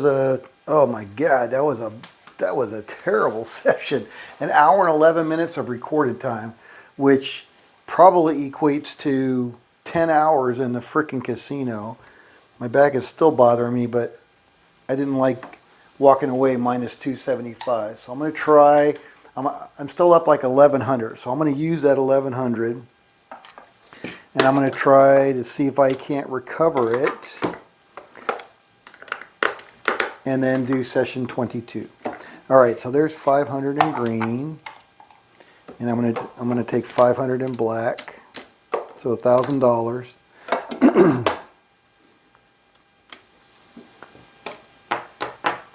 Oh my God, that was a terrible session. An hour and 11 minutes of recorded time, which probably equates to 10 hours in the frickin' casino. My back is still bothering me, but I didn't like walking away minus 275. So I'm gonna try. I'm still up like 1100, so I'm gonna use that 1100, and I'm gonna try to see if I can't recover it, and then do session 22. All right, so there's 500 in green, and I'm gonna take 500 in black, so $1,000.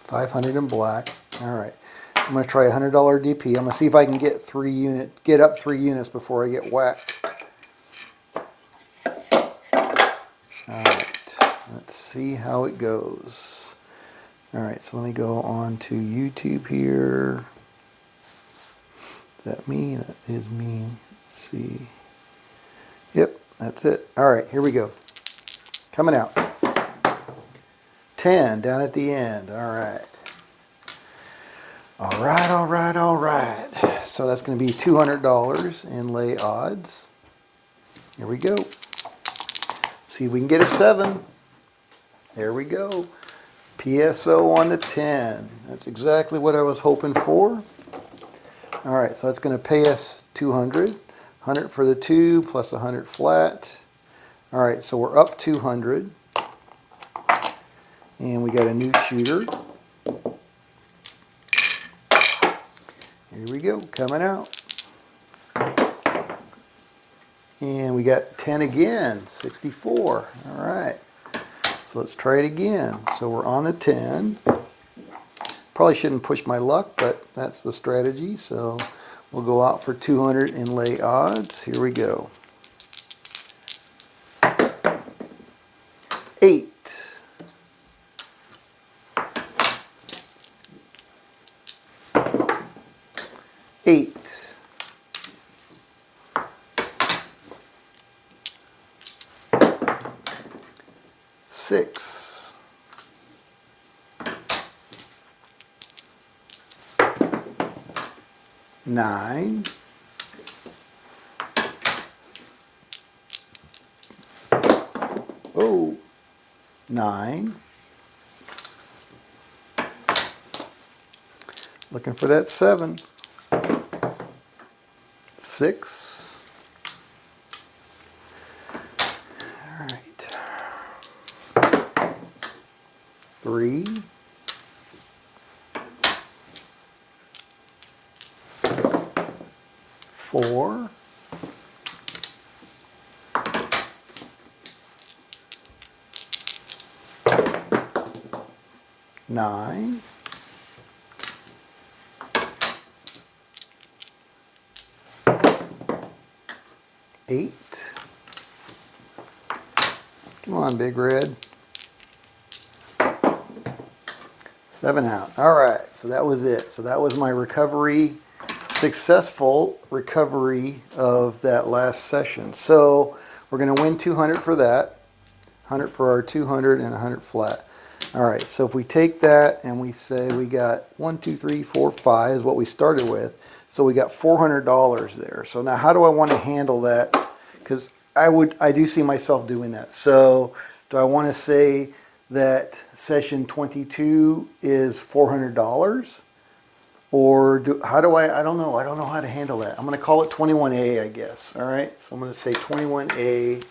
500 in black. All right, I'm gonna try $100 DP. I'm gonna see if I can get up 3 units before I get whacked. All right, let's see how it goes. All right, so let me go on to YouTube here. Is that me? That is me. Let's see. Yep, that's it. All right, here we go. Coming out. 10 down at the end. All right. All right, all right, all right. So that's going to be $200 in lay odds. Here we go. See if we can get a 7. There we go. PSO on the 10. That's exactly what I was hoping for. All right, so it's going to pay us 200. 100 for the 2 plus 100 flat. All right, so we're up 200. And we got a new shooter. Here we go, coming out. And we got 10 again, 64. All right, so let's try it again. So we're on the 10. Probably shouldn't push my luck, but that's the strategy. So we'll go out for 200 in lay odds. Here we go. 8. 8. 6. 9. 9. Looking for that 7. 6. All right. 3. 4. 9. 8. Come on, Big Red. 7 out. All right, so that was it. So that was my recovery, successful recovery of that last session. So we're going to win 200 for that, 100 for our 200, and 100 flat. All right, so if we take that and we say we got 1, 2, 3, 4, 5 is what we started with. So we got $400 there. So now how do I want to handle that? Because I do see myself doing that. So do I want to say that session 22 is $400? Or I don't know. I don't know how to handle that. I'm going to call it 21A, I guess. All right, so I'm going to say 21A,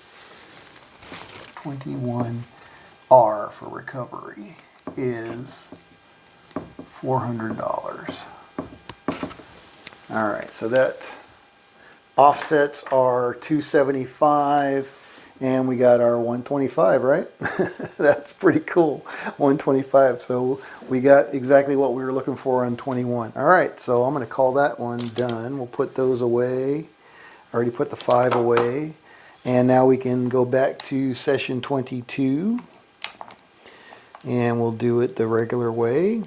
21R for recovery is $400. All right, so that offsets are 275, and we got our 125, right? That's pretty cool, 125. So we got exactly what we were looking for on 21. All right, so I'm going to call that one done. We'll put those away. I already put the 5 away. And now we can go back to session 22, and we'll do it the regular way.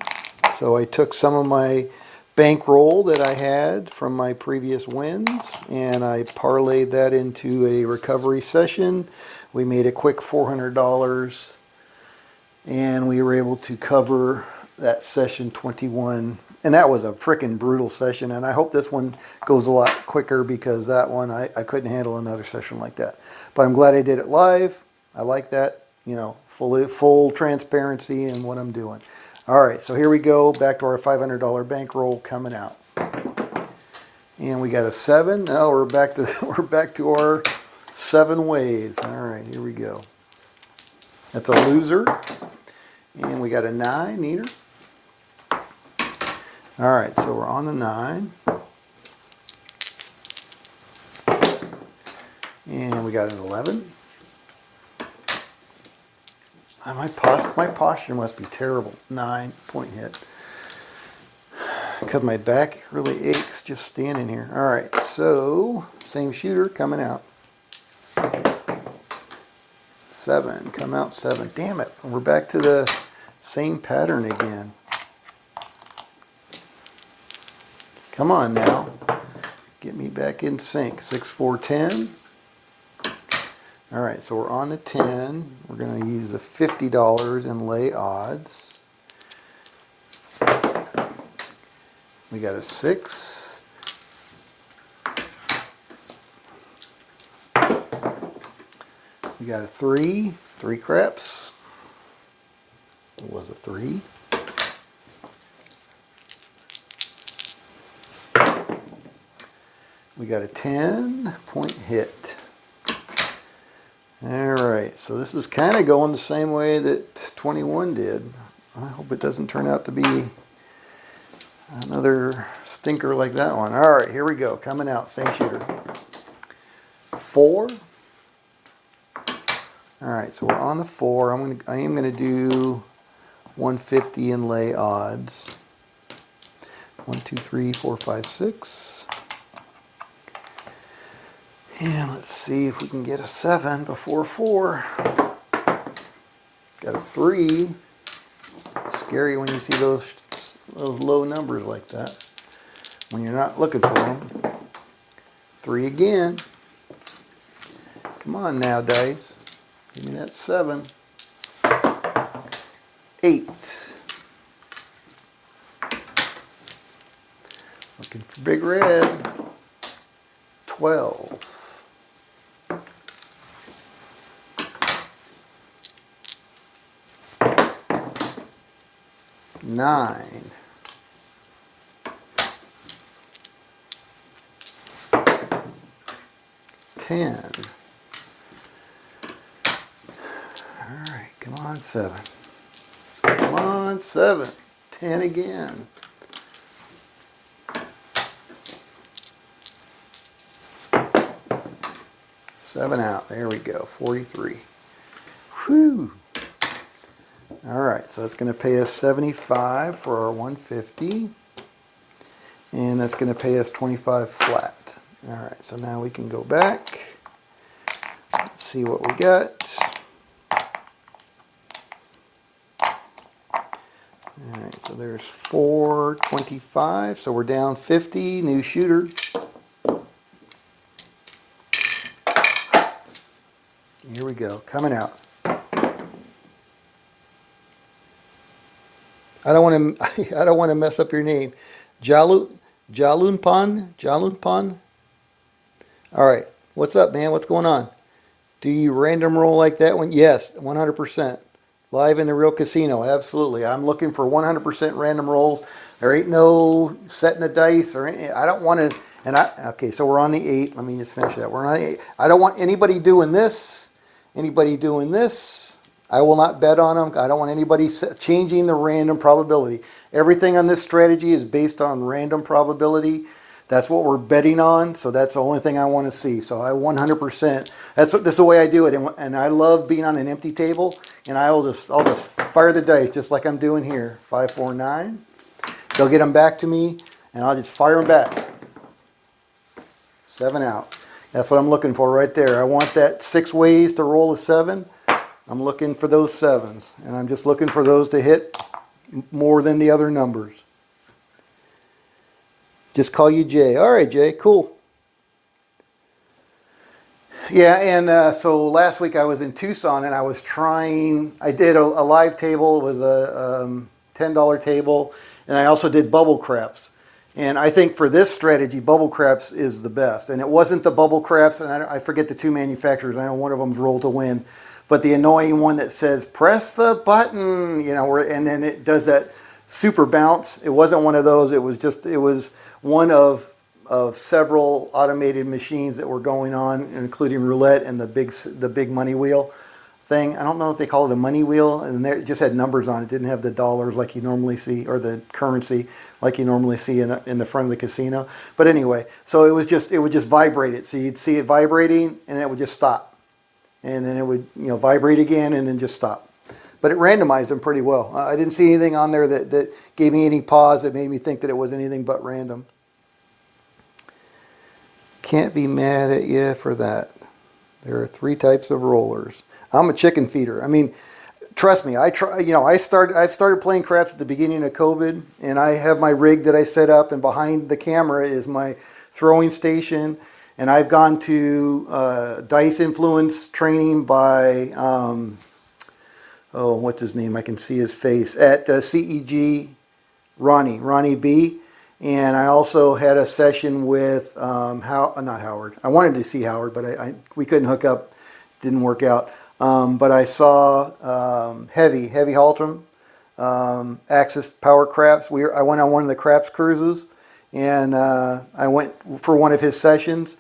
So I took some of my bankroll that I had from my previous wins, and I parlayed that into a recovery session. We made a quick $400 And we were able to cover that session 21. And that was a freaking brutal session. And I hope this one goes a lot quicker, because that one, I couldn't handle another session like that. But I'm glad I did it live. I like that, you know, full transparency in what I'm doing. All right, so here we go, back to our $500 bankroll coming out. And we got a 7. Now we're back to our 7 ways. All right, here we go. That's a loser. And we got a 9, neater. All right, so we're on the 9. And we got an 11. My posture must be terrible. 9 point hit. Because my back really aches just standing here. All right, so same shooter coming out. 7, come out 7. Damn it, we're back to the same pattern again. Come on now, get me back in sync. 6, 4, 10. All right, so we're on the 10. We're going to use the $50 and lay odds. We got a 6. We got a 3. 3 craps. It was a 3. We got a 10 point hit. All right, so this is kind of going the same way that 21 did. I hope it doesn't turn out to be another stinker like that one. All right, here we go. Coming out, same shooter. 4. All right, so we're on the 4. I am gonna do 150 and lay odds. 1, 2, 3, 4, 5, 6. And let's see if we can get a 7 before 4. Got a 3. It's scary when you see those low numbers like that, when you're not looking for them. 3 again. Come on now, dice. Give me that 7. 8. Looking for big red. 12. 9. 10. All right, come on, 7. Come on, 7. 10 again. 7 out. There we go. 43. Whew. All right, so that's going to pay us 75 for our 150, and that's going to pay us 25 flat. All right, so now we can go back. Let's see what we got. All right, so there's 425, so we're down 50, new shooter. Here we go, coming out. I don't want to mess up your name. Jalunpan. All right, what's up, man? What's going on? Do you random roll like that one? Yes, 100%. Live in the real casino, absolutely. I'm looking for 100% random rolls. There ain't no setting the dice or anything. I don't want to. Okay, so we're on the 8. Let me just finish that. We're on the 8. I don't want anybody doing this. Anybody doing this. I will not bet on them. I don't want anybody changing the random probability. Everything on this strategy is based on random probability. That's what we're betting on, so that's the only thing I want to see. So I 100%, this is the way I do it, and I love being on an empty table, and I'll just fire the dice just like I'm doing here. 5, 4, 9. They'll get them back to me, and I'll just fire them back. 7 out. That's what I'm looking for right there. I want that 6 ways to roll a 7. I'm looking for those 7s, and I'm just looking for those to hit more than the other numbers. Just call you Jay. All right, Jay, cool. Yeah, and so last week I was in Tucson and I did a live table. It was a $10 table, and I also did bubble craps. And I think for this strategy, bubble craps is the best. And it wasn't the bubble craps, and I forget the two manufacturers. I know one of them's Roll to Win, but the annoying one that says press the button, and then it does that super bounce. It wasn't one of those. It was one of several automated machines that were going on, including roulette and the big money wheel thing. I don't know if they call it a money wheel, and it just had numbers on it. It didn't have the dollars like you normally see, or the currency like you normally see in the front of the casino. But anyway, so it would just vibrate it. So you'd see it vibrating, and it would just stop, and then it would vibrate again, and then just stop. But it randomized them pretty well. I didn't see anything on there that gave me any pause that made me think that it was anything but random. Can't be mad at you for that. There are 3 types of rollers. I'm a chicken feeder. I mean, trust me. I've started playing craps at the beginning of COVID, and I have my rig that I set up, and behind the camera is my throwing station. And I've gone to dice influence training by what's his name? I can see his face at CEG, Ronnie B. And I also had a session with not Howard. I wanted to see Howard, but we couldn't hook up. Didn't work out. But I saw Heavy Haltram, Axis Power Craps. I went on one of the craps cruises, and I went for one of his sessions.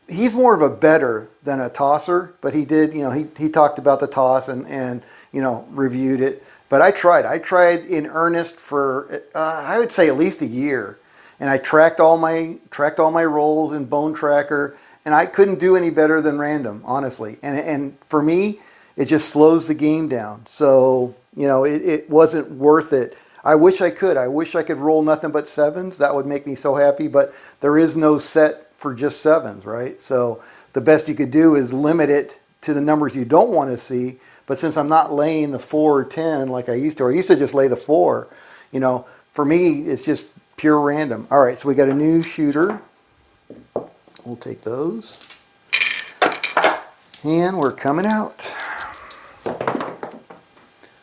He's more of a bettor than a tosser, but he did, he talked about the toss and reviewed it. But I tried in earnest for I would say at least a year. And I tracked all my rolls in Bone Tracker, and I couldn't do any better than random, honestly. And for me, it just slows the game down. So it wasn't worth it. I wish I could. I wish I could roll nothing but 7s. That would make me so happy. But there is no set for just 7s, right? So the best you could do is limit it to the numbers you don't want to see. But since I'm not laying the 4 or 10 like I used to just lay the 4. For me, it's just pure random. All right, so we got a new shooter. We'll take those. And we're coming out.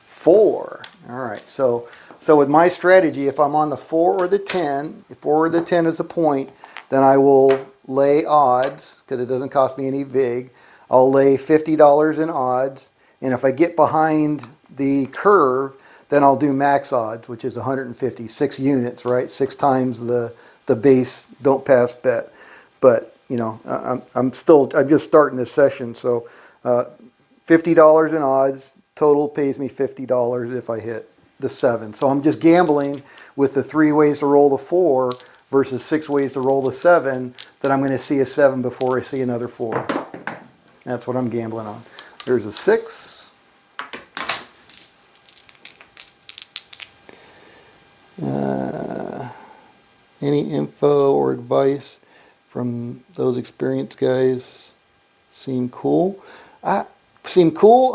4. All right, so with my strategy, if I'm on the 4 or the 10, if 4 or the 10 is a point, then I will lay odds, because it doesn't cost me any VIG. I'll lay $50 in odds, and if I get behind the curve, then I'll do max odds, which is 150, 6 units, right? 6 times the base don't pass bet. But I'm just starting this session, so $50 in odds total pays me $50 if I hit the 7. So I'm just gambling with the 3 ways to roll the 4 versus 6 ways to roll the 7 that I'm going to see a 7 before I see another 4. That's what I'm gambling on. There's a 6. Any info or advice from those experienced guys seem cool? I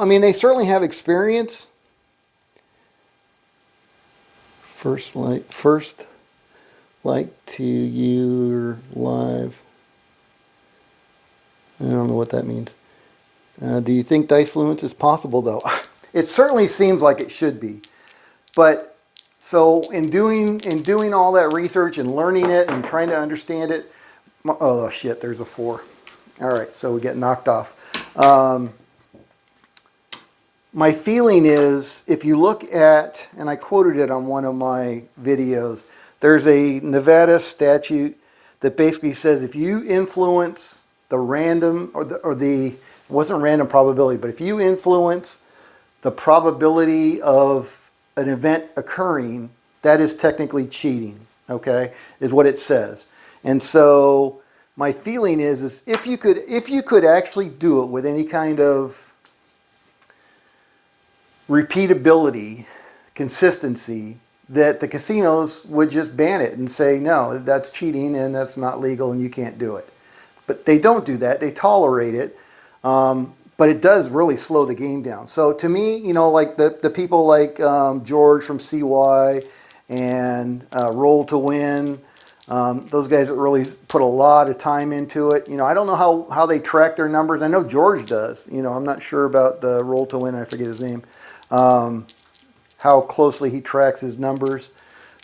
mean, they certainly have experience. First like to your live. I don't know what that means. Do you think dice fluence is possible, though? It certainly seems like it should be, but. So in doing all that research and learning it and trying to understand it, oh shit, there's a 4. All right, so we get knocked off. My feeling is, if you look at, and I quoted it on one of my videos, there's a Nevada statute that basically says if you influence the random it wasn't random probability, but if you influence the probability of an event occurring, that is technically cheating, okay, is what it says. And so my feeling is if you could actually do it with any kind of repeatability, consistency, that the casinos would just ban it and say, no, that's cheating and that's not legal and you can't do it. But they don't do that. They tolerate it. But it does really slow the game down. So to me, like the people like George from CY and Roll to Win, Those guys that really put a lot of time into it. I don't know how they track their numbers. I know George does. I'm not sure about the Roll to Win. I forget his name. How closely he tracks his numbers.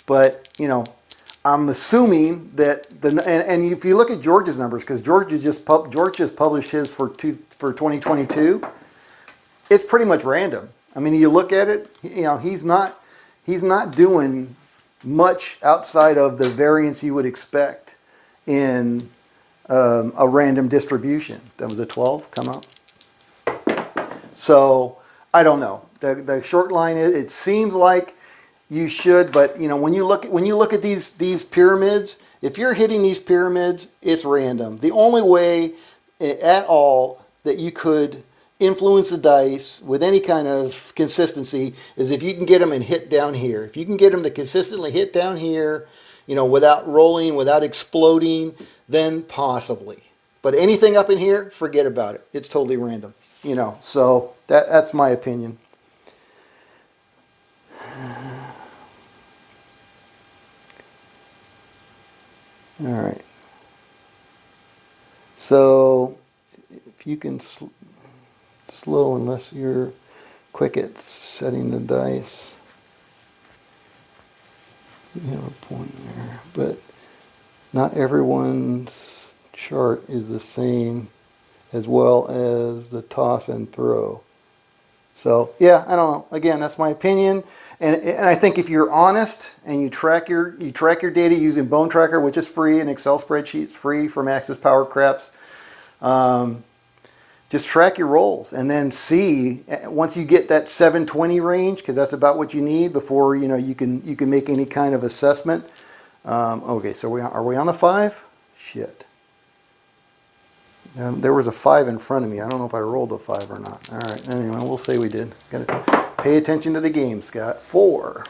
But, I'm assuming that and if you look at George's numbers, because George just published his for 2022, it's pretty much random. I mean, you look at it, he's not doing much outside of the variance you would expect in a random distribution. That was a 12 come up. So I don't know. The short line is, it seems like you should, but when you look at these pyramids, if you're hitting these pyramids, it's random. The only way at all that you could influence the dice with any kind of consistency is if you can get them and hit down here. If you can get them to consistently hit down here, without rolling, without exploding, then possibly. But anything up in here, forget about it. It's totally random. So that's my opinion. All right. So if you can slow unless you're quick at setting the dice, you have a point there. But not everyone's chart is the same, as well as the toss and throw. So yeah, I don't know. Again, that's my opinion, and I think if you're honest and you track your data using Bone Tracker, which is free, and Excel spreadsheets free from Access Power Craps, just track your rolls and then see once you get that 720 range, because that's about what you need before you can make any kind of assessment. Okay, so are we on the 5? Shit. There was a 5 in front of me. I don't know if I rolled a 5 or not. All right. Anyway, we'll say we did. Got to pay attention to the game, Scott. 4.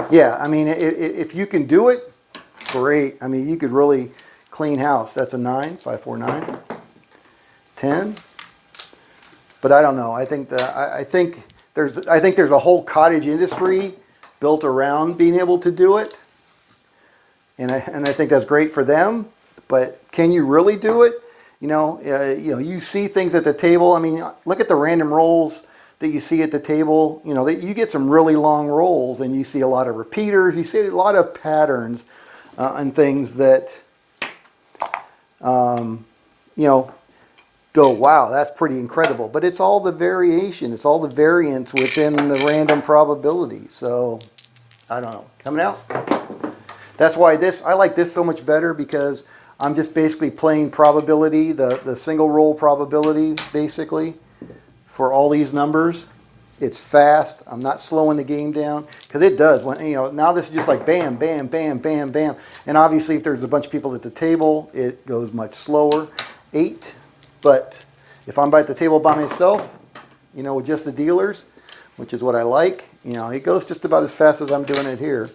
Yeah, I mean, if you can do it, great. I mean, you could really clean house. That's a 9, 5, 4, 9, 10. But I don't know. I think there's a whole cottage industry built around being able to do it. And I think that's great for them, but can you really do it? You see things at the table. I mean, look at the random rolls that you see at the table. You get some really long rolls, and you see a lot of repeaters. You see a lot of patterns and things that, go, wow, that's pretty incredible. But it's all the variation. It's all the variance within the random probability. So, I don't know. Coming out? That's why I like this so much better, because I'm just basically playing probability, the single roll probability, basically, for all these numbers. It's fast. I'm not slowing the game down, because it does. Now this is just like bam, bam, bam, bam, bam. And obviously, if there's a bunch of people at the table, it goes much slower. 8. But if I'm at the table by myself, with just the dealers, which is what I like, it goes just about as fast as I'm doing it here.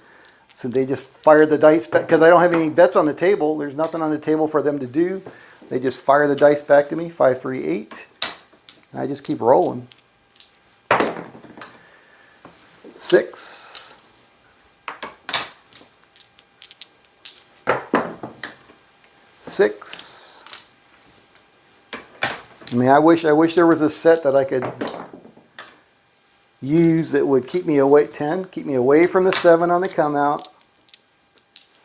So they just fire the dice back, because I don't have any bets on the table. There's nothing on the table for them to do. They just fire the dice back to me, 5, 3, 8. And I just keep rolling. 6. 6. I mean, I wish there was a set that I could use that would keep me away. 10, keep me away from the 7 on the come out.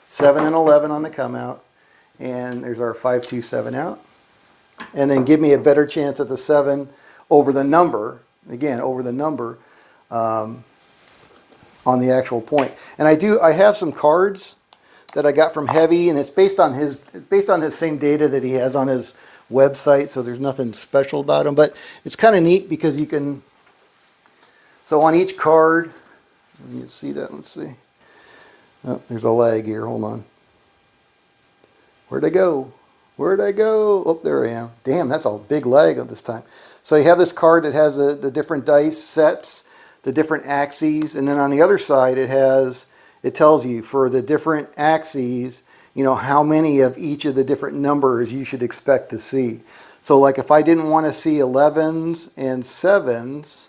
7 and 11 on the come out. And there's our 5, 2, 7 out. And then give me a better chance at the 7 over the number. Again, over the number on the actual point. And I have some cards that I got from Heavy, and it's based on his same data that he has on his website, so there's nothing special about them. But it's kind of neat because you can. So on each card, you see that? Let's see. Oh, there's a lag here. Hold on. Where'd I go? Where'd I go? Oh, there I am. Damn, that's a big lag this time. So you have this card that has the different dice sets, the different axes, and then on the other side it tells you for the different axes, how many of each of the different numbers you should expect to see. So like if I didn't want to see 11s and 7s,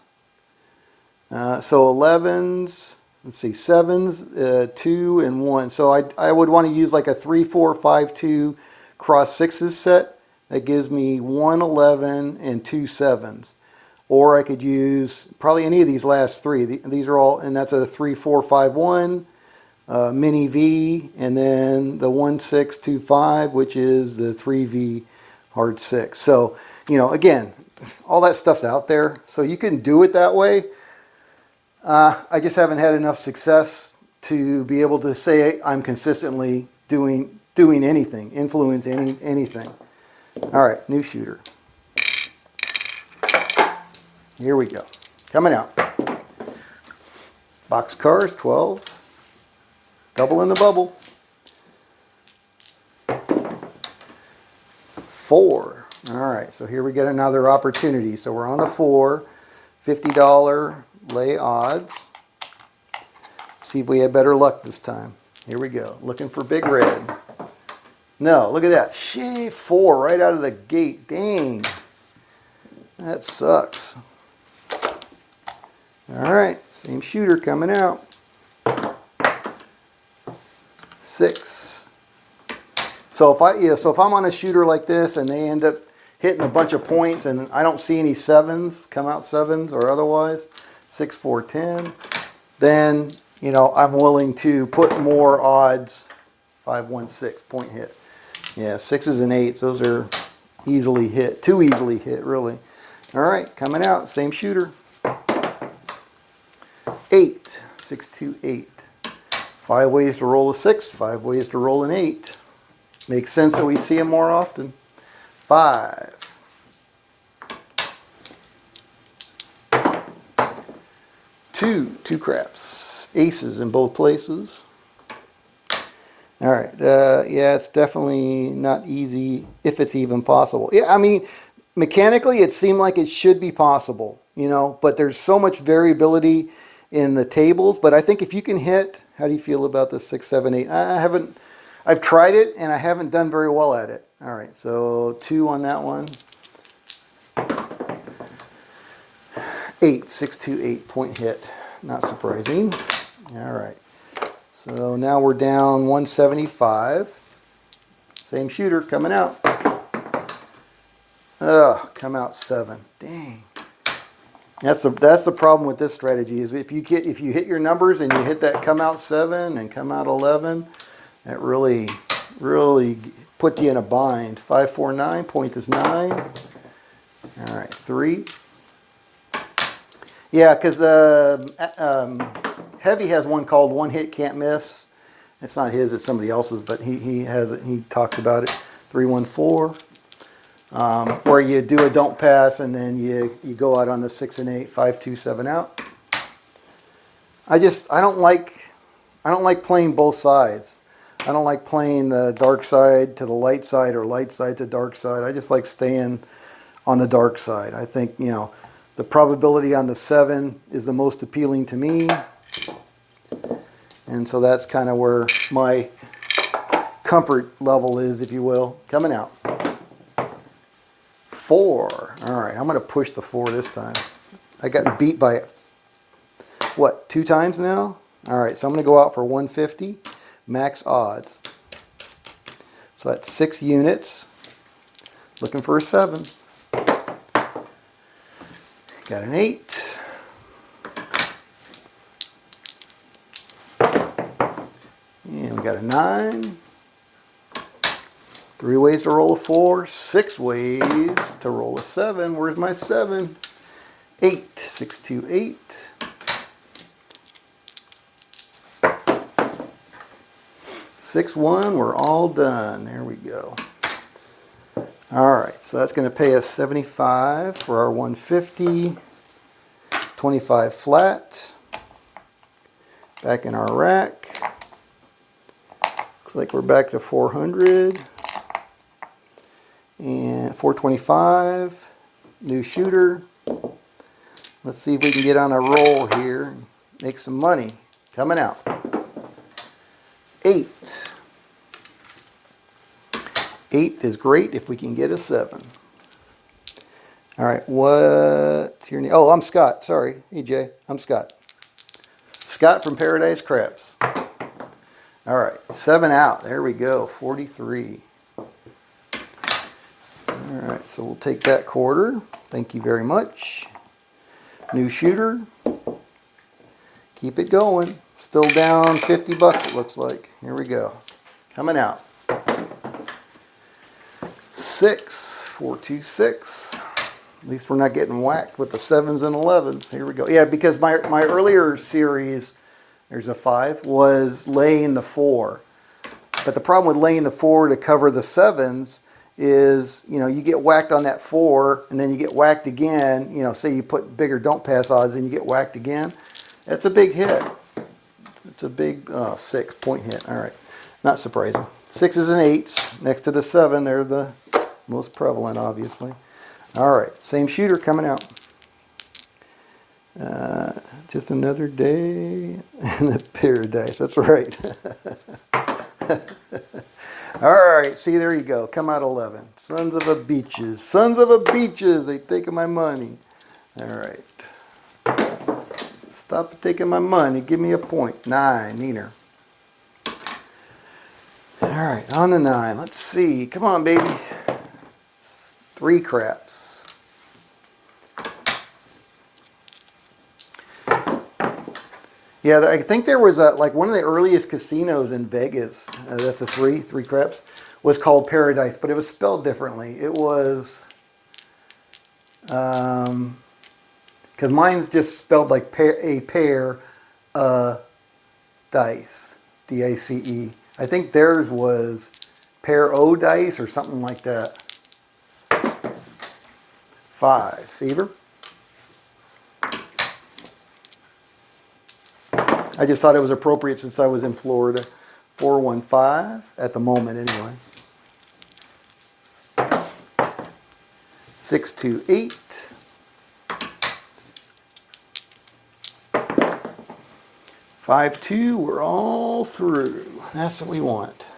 So 11s, let's see, 7s, 2, and 1. So I would want to use like a 3, 4, 5, 2 cross 6s set. That gives me 1 11 and 2 7s. Or I could use probably any of these last three. These are all, and that's a 3, 4, 5, 1, mini V, and then the 1, 6, 2, 5, which is the 3V hard 6. So, you know, again, all that stuff's out there. So you can do it that way. I just haven't had enough success to be able to say I'm consistently doing anything, influence anything. All right, new shooter. Here we go. Coming out. Box cars, 12. Double in the bubble. 4. All right, so here we get another opportunity. So we're on the 4. $50 lay odds. See if we have better luck this time. Here we go. Looking for big red. No, look at that. Shit, 4 right out of the gate. Dang. That sucks. All right, same shooter coming out. 6. So if I'm on a shooter like this and they end up hitting a bunch of points and I don't see any 7s, come out 7s or otherwise, 6, 4, 10, then, you know, I'm willing to put more odds. 5, 1, 6 point hit. Yeah, 6s and 8s, those are easily hit, too easily hit, really. All right, coming out, same shooter. 8, 6, 2, 8. 5 ways to roll a 6, 5 ways to roll an 8. Makes sense that we see them more often. 5. 2 craps. Aces in both places. All right, yeah, it's definitely not easy, if it's even possible. Yeah, I mean, mechanically, it seemed like it should be possible, you know, but there's so much variability in the tables. But I think if you can hit, how do you feel about the 6, 7, 8? I've tried it and I haven't done very well at it. All right, so 2 on that one. 8, 6, 2, 8 point hit. Not surprising. All right, so now we're down 175. Same shooter coming out. Ugh, come out 7. Dang. That's the problem with this strategy is if you hit your numbers and you hit that come out 7 and come out 11, that really put you in a bind. 5, 4, 9, point is 9. All right, 3. Yeah, because Heavy has one called One Hit Can't Miss. It's not his, it's somebody else's, but he has it. He talks about it. 3, 1, 4. Where you do a don't pass and then you go out on the 6 and 8, 5, 2, 7 out. I don't like playing both sides. I don't like playing the dark side to the light side or light side to dark side. I just like staying on the dark side. I think, you know, the probability on the 7 is the most appealing to me. And so that's kind of where my comfort level is, if you will. Coming out. 4. All right, I'm going to push the 4 this time. I got beat by, what, 2 times now? All right, so I'm going to go out for 150, max odds. So that's 6 units. Looking for a 7. Got an 8. And we got a 9. 3 ways to roll a 4. 6 ways to roll a 7. Where's my 7? 8. 6, 2, 8. 6, 1. We're all done. There we go. All right, so that's going to pay us 75 for our 150. 25 flat. Back in our rack. Looks like we're back to 400. And 425. New shooter. Let's see if we can get on a roll here and make some money. Coming out. 8. 8 is great if we can get a 7. All right, what's your name? Oh, I'm Scott. Sorry. Hey, Jay. I'm Scott. Scott from Paradise Craps. All right, 7 out. There we go, 43. All right, so we'll take that quarter. Thank you very much. New shooter. Keep it going. Still down 50 bucks, it looks like. Here we go. Coming out. 6, 4, 2, 6. At least we're not getting whacked with the 7s and 11s. Here we go. Yeah, because my earlier series, there's a 5, was laying the 4. But the problem with laying the 4 to cover the 7s is, you know, you get whacked on that 4 and then you get whacked again. You know, say you put bigger don't pass odds and you get whacked again. That's a big hit. It's a big 6 point hit. All right. Not surprising. 6s and 8s next to the 7. They're the most prevalent, obviously. All right. Same shooter coming out. Just another day in the paradise. That's right. All right. See, there you go. Come out 11. Sons of a beaches. Sons of a beaches. They taking my money. All right. Stop taking my money. Give me a point. 9. Neener. All right. On the 9. Let's see. Come on, baby. 3 craps. Yeah, I think there was like one of the earliest casinos in Vegas. That's a 3 craps. Was called Paradise, but it was spelled differently. It was, because mine's just spelled like a pair, dice, D-I-C-E. I think theirs was pair o dice or something like that. 5 fever. I just thought it was appropriate since I was in Florida. 415 at the moment anyway. 628. 5-2. We're all through. That's what we want.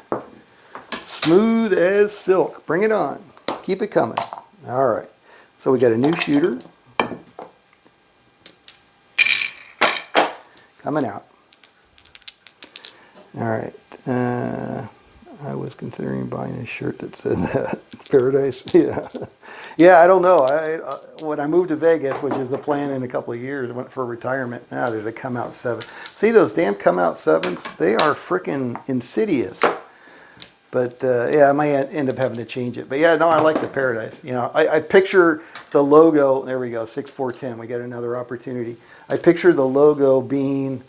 Smooth as silk. Bring it on. Keep it coming. All right. So we got a new shooter coming out. All right. I was considering buying a shirt that said that. Paradise. Yeah. Yeah, I don't know. When I moved to Vegas, which is the plan in a couple of years, I went for retirement. Now there's a come out 7. See those damn come out 7s? They are freaking insidious. But yeah, I might end up having to change it. But yeah, no, I like the Paradise. You know, I picture the logo. There we go, 6410. We got another opportunity. I picture the logo being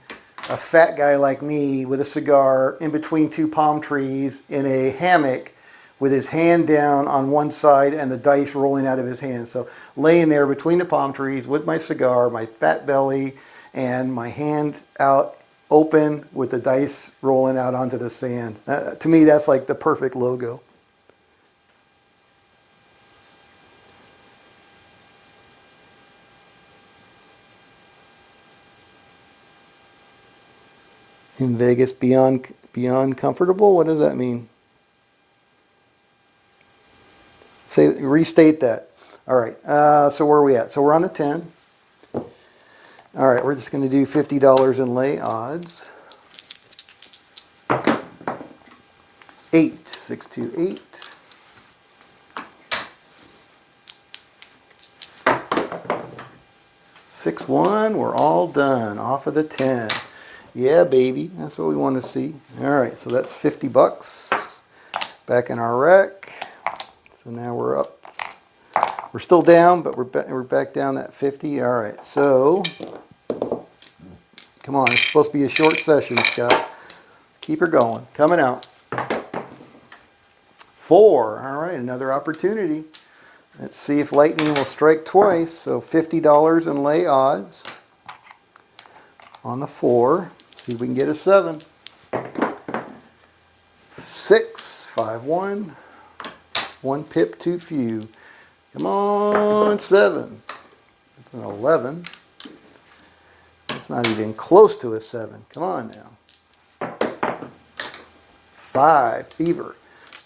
a fat guy like me with a cigar in between 2 palm trees in a hammock with his hand down on one side and the dice rolling out of his hand. So laying there between the palm trees with my cigar, my fat belly, and my hand out open with the dice rolling out onto the sand. To me, that's like the perfect logo. In Vegas, beyond comfortable? What does that mean? Restate that. All right, so where are we at? So we're on the 10. All right, we're just going to do $50 in lay odds. 8, 6, 2, 8. 6, 1, we're all done. Off of the 10. Yeah, baby, that's what we want to see. All right, so that's 50 bucks. Back in our rack. So now we're up. We're still down, but we're back down that 50. All right, so come on, it's supposed to be a short session, Scott. Keep her going. Coming out. 4. All right, another opportunity. Let's see if lightning will strike twice. So $50 in lay odds on the 4. See if we can get a 7. 6, 5, 1. 1 pip too few. Come on, 7. That's an 11. That's not even close to a 7. Come on now. 5, fever.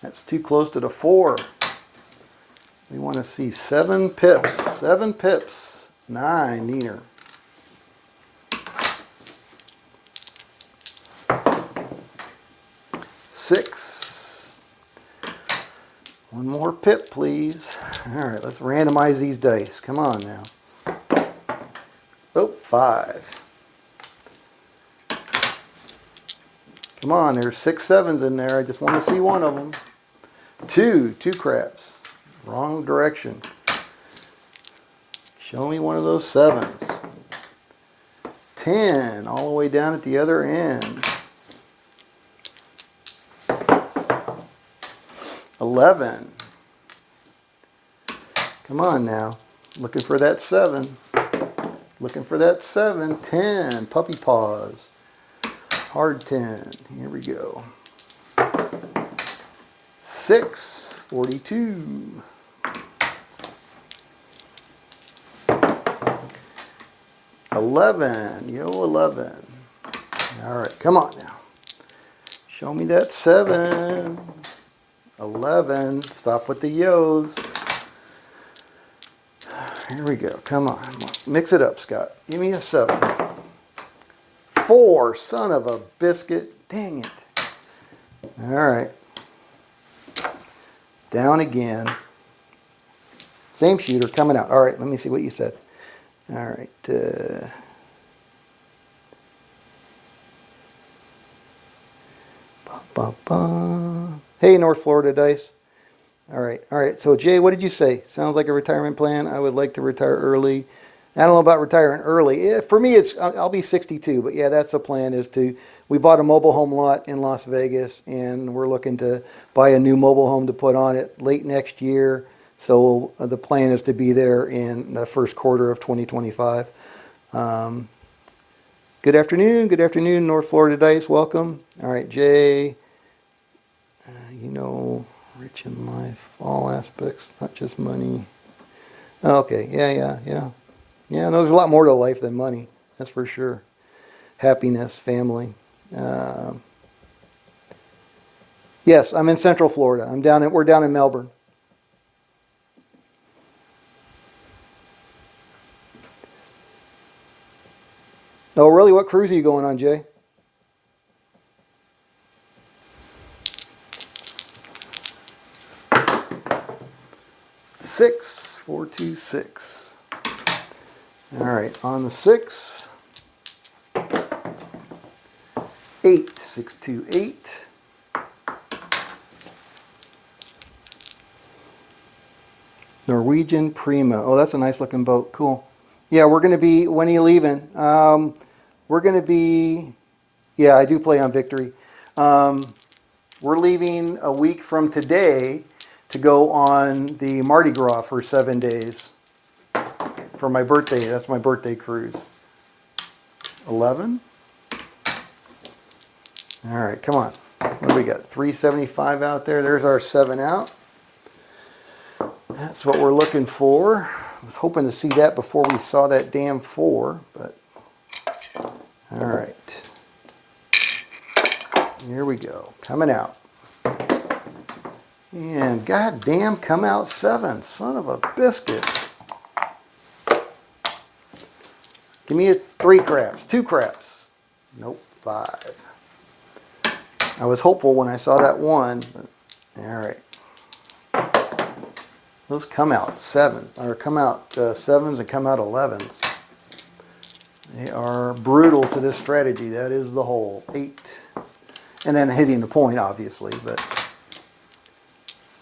That's too close to the 4. We want to see 7 pips. 7 pips. 9, Neener. 6. One more pip, please. All right, let's randomize these dice. Come on now. Oh, 5. Come on, there's 6 sevens in there. I just want to see one of them. 2 craps. Wrong direction. Show me one of those 7s. 10, all the way down at the other end. 11. Come on now. Looking for that 7. Looking for that 7. 10, puppy paws. Hard 10. Here we go. 6, 42. 11, yo 11. All right, come on now. Show me that 7. 11, stop with the yos. Here we go, come on. Mix it up, Scott. Give me a 7. 4, son of a biscuit. Dang it. All right. Down again. Same shooter coming out. All right, let me see what you said. All right. Hey, North Florida Dice. All right. So, Jay, what did you say? Sounds like a retirement plan. I would like to retire early. I don't know about retiring early. For me, I'll be 62. But, yeah, that's the plan we bought a mobile home lot in Las Vegas, and we're looking to buy a new mobile home to put on it late next year. So the plan is to be there in the first quarter of 2025. Good afternoon, North Florida Dice. Welcome. All right, Jay. Rich in life, all aspects, not just money. Okay, yeah. Yeah, there's a lot more to life than money. That's for sure. Happiness, family. Yes, I'm in Central Florida. We're down in Melbourne. Oh, really? What cruise are you going on, Jay? Six, 426. All right, on the 6. 8, 628. Norwegian Prima. Oh, that's a nice looking boat. Cool. Yeah, we're going to be, when are you leaving? We're going to be, yeah, I do play on Victory. We're leaving a week from today to go on the Mardi Gras for 7 days for my birthday. That's my birthday cruise. 11. All right, come on. What do we got? 375 out there. There's our 7 out. That's what we're looking for. I was hoping to see that before we saw that damn 4, but all right. Here we go. Coming out. And goddamn, come out 7. Son of a biscuit. Give me 3 craps. 2 craps. Nope. 5. I was hopeful when I saw that 1. But, all right. Those come out 7s, or come out 7s and come out 11s. They are brutal to this strategy. That is the hole. 8. And then hitting the point, obviously, but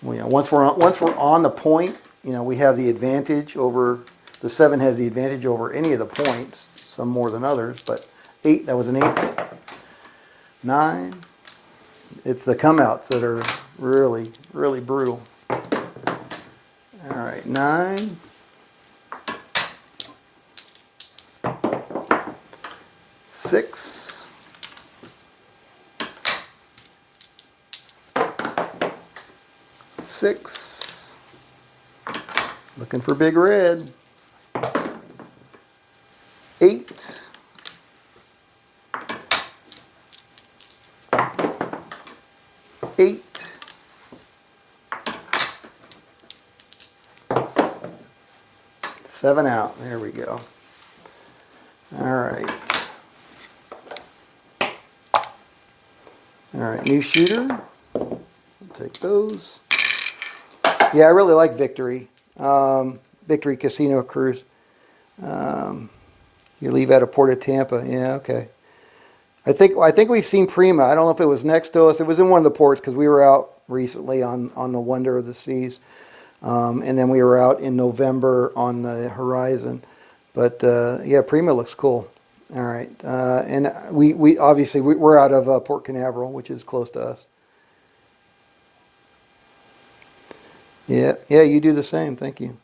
once we're on the point, we have the advantage over, the 7 has the advantage over any of the points, some more than others, but 8, that was an 8. 9, it's the come outs that are really, really brutal. All right, 9. 6. 6. Looking for big red. 8. 8. 7 out. There we go. All right. All right, new shooter. I'll take those. Yeah, I really like Victory. Victory Casino Cruise. You leave out of Port of Tampa. Yeah, okay. I think we've seen Prima. I don't know if it was next to us. It was in one of the ports because we were out recently on the Wonder of the Seas. And then we were out in November on the Horizon. But yeah, Prima looks cool. All right. And we obviously we're out of Port Canaveral, which is close to us. Yeah, you do the same. Thank you.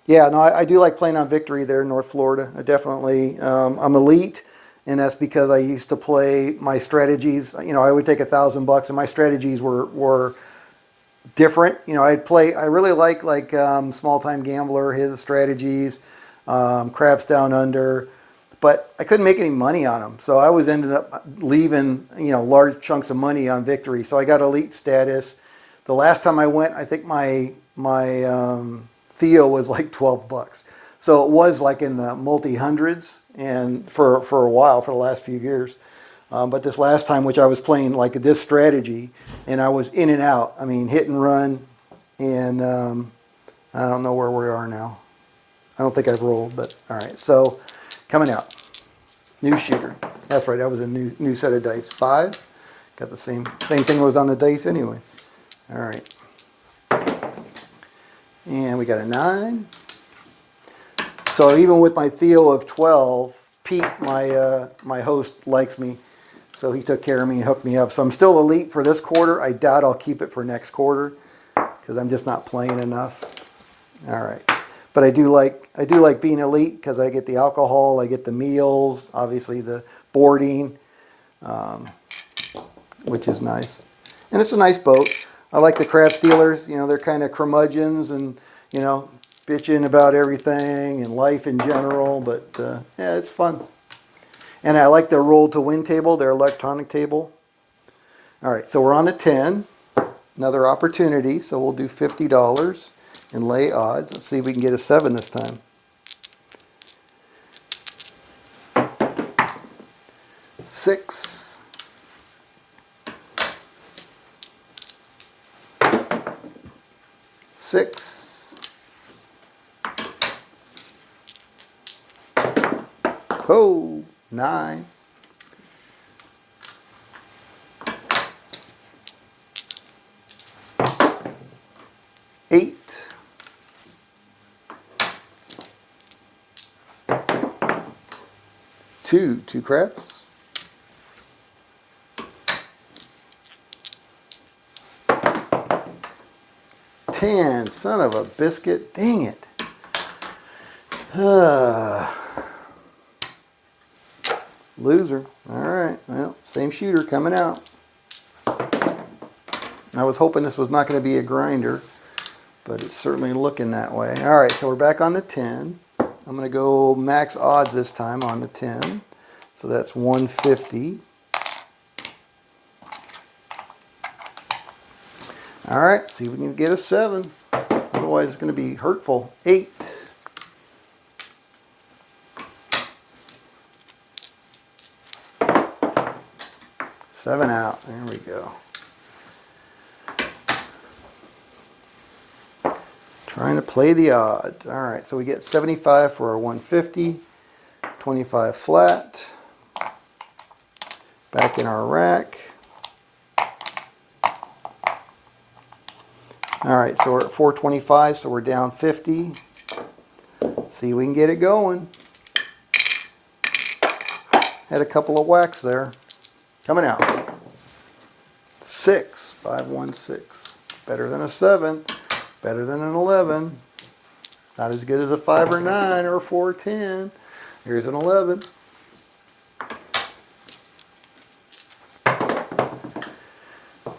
Yeah, no, I do like playing on Victory there in North Florida. I definitely, I'm elite, and that's because I used to play my strategies. You know, I would take $1,000, and my strategies were different. You know, I really like Small Time Gambler, his strategies, Craps Down Under, but I couldn't make any money on them. So I was ended up leaving, you know, large chunks of money on Victory. So I got elite status. The last time I went, I think my Theo was like $12. So it was like in the multi-hundreds, and for a while, for the last few years. But this last time, which I was playing like this strategy, and I was in and out. I mean, hit and run, and I don't know where we are now. I don't think I've rolled, but all right. So coming out, new shooter. That's right. That was a new set of dice. 5. Got the same thing was on the dice anyway. All right. And we got a 9. So even with my Theo of 12, Pete, my host, likes me. So he took care of me and hooked me up. So I'm still elite for this quarter. I doubt I'll keep it for next quarter because I'm just not playing enough. All right. But I do like being elite because I get the alcohol, I get the meals, obviously the boarding, which is nice. And it's a nice boat. I like the crab stealers. You know, they're kind of curmudgeons and, you know, bitching about everything and life in general. But, yeah, it's fun. And I like their roll to win table, their electronic table. All right, so we're on a 10. Another opportunity. So we'll do $50 and lay odds. Let's see if we can get a 7 this time. 6. 6. Oh, 9. 8. 2 craps. 10. Son of a biscuit. Dang it. Loser. All right. Well, same shooter coming out. I was hoping this was not going to be a grinder, but it's certainly looking that way. All right, so we're back on the 10. I'm going to go max odds this time on the 10. So that's 150. All right, see if we can get a 7. Otherwise, it's going to be hurtful. 8. 7 out. There we go. Trying to play the odds. All right, so we get 75 for our 150. 25 flat. Back in our rack. All right, so we're at 425, so we're down 50. See if we can get it going. Had a couple of whacks there. Coming out. 6, 516. Better than a 7. Better than an 11. Not as good as a 5 or 9 or a 4 or 10. Here's an 11.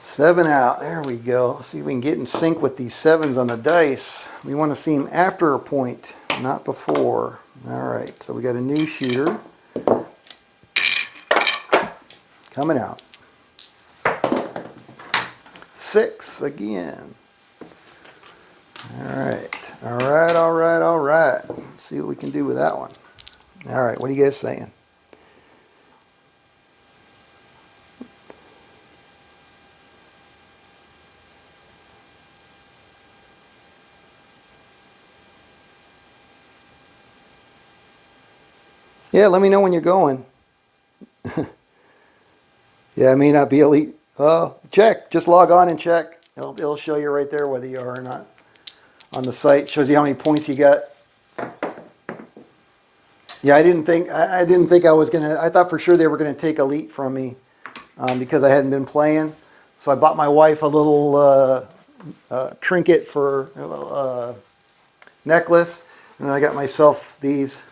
Seven out. There we go. Let's see if we can get in sync with these 7s on the dice. We want to see them after a point, not before. All right, so we got a new shooter. Coming out. 6 again. All right, all right, all right, all right. Let's see what we can do with that one. All right, what are you guys saying? Yeah, let me know when you're going. Yeah, it may not be elite. Check. Just log on and check. It'll show you right there whether you are or not on the site. Shows you how many points you got. Yeah, I didn't think I was gonna. I thought for sure they were gonna take elite from me because I hadn't been playing. So I bought my wife a little trinket for a little necklace, and then I got myself these.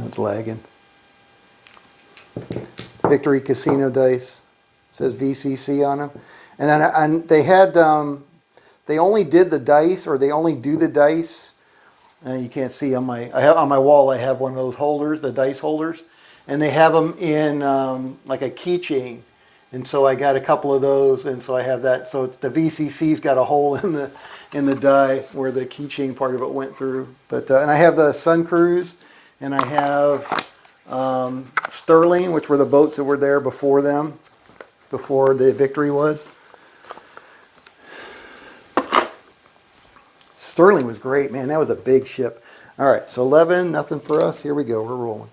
It's lagging. Victory Casino dice. It says VCC on them, and then they had they only did the dice, or they only do the dice. You can't see on on my wall. I have one of those holders, the dice holders, and they have them in like a keychain. And so I got a couple of those, and so I have that. So the VCC's got a hole in the die where the keychain part of it went through. But and I have the Sun Cruise, and I have Sterling, which were the boats that were there before them, before the Victory was. Sterling was great, man. That was a big ship. All right, so 11, nothing for us. Here we go. We're rolling.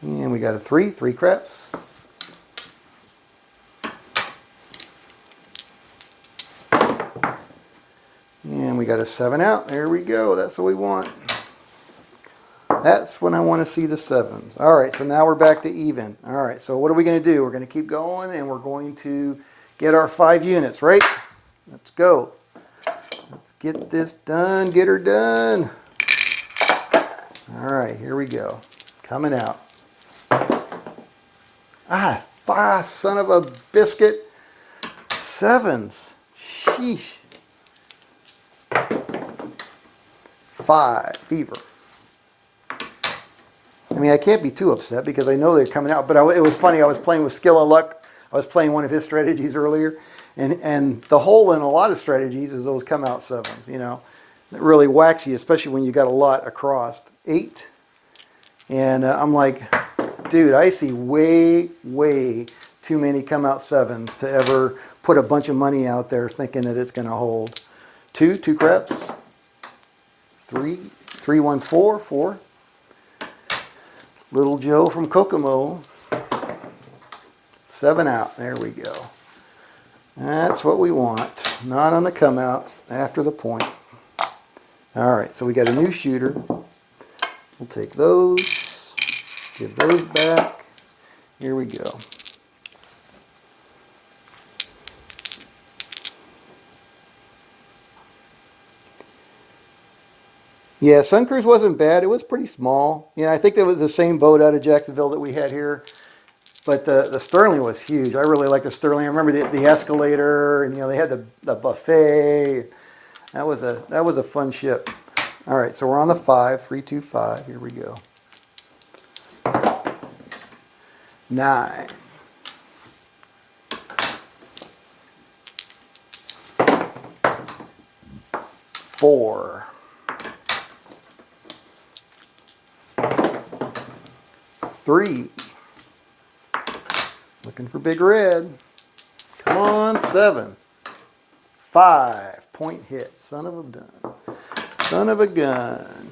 And we got a 3 craps. And we got a 7 out. There we go. That's what we want. That's when I want to see the 7s. All right, so now we're back to even. All right, so what are we going to do? We're going to keep going, and we're going to get our 5 units, right? Let's go. Let's get this done. Get her done. All right, here we go. Coming out. Son of a biscuit. 7s. Sheesh. 5, fever. I mean, I can't be too upset because I know they're coming out. But it was funny. I was playing with Skill of Luck. I was playing one of his strategies earlier. And the hole in a lot of strategies is those come out 7s, you know. It really whacks you, especially when you got a lot across. 8. And I'm like, dude, I see way, way too many come out 7s to ever put a bunch of money out there thinking that it's going to hold. 2 craps. 3, 3, 1, 4, 4. Little Joe from Kokomo. 7 out. There we go. That's what we want. Not on the come out, after the point. All right, so we got a new shooter. We'll take those. Give those back. Here we go. Yeah, Sun Cruise wasn't bad. It was pretty small. I think that was the same boat out of Jacksonville that we had here. But the Sterling was huge. I really liked the Sterling. I remember the escalator, and they had the buffet. That was a fun ship. All right, so we're on the 5, 3, 2, 5. Here we go. 9. 4. 3. Looking for big red. Come on, 7. 5. Point hit. Son of a gun. Son of a gun.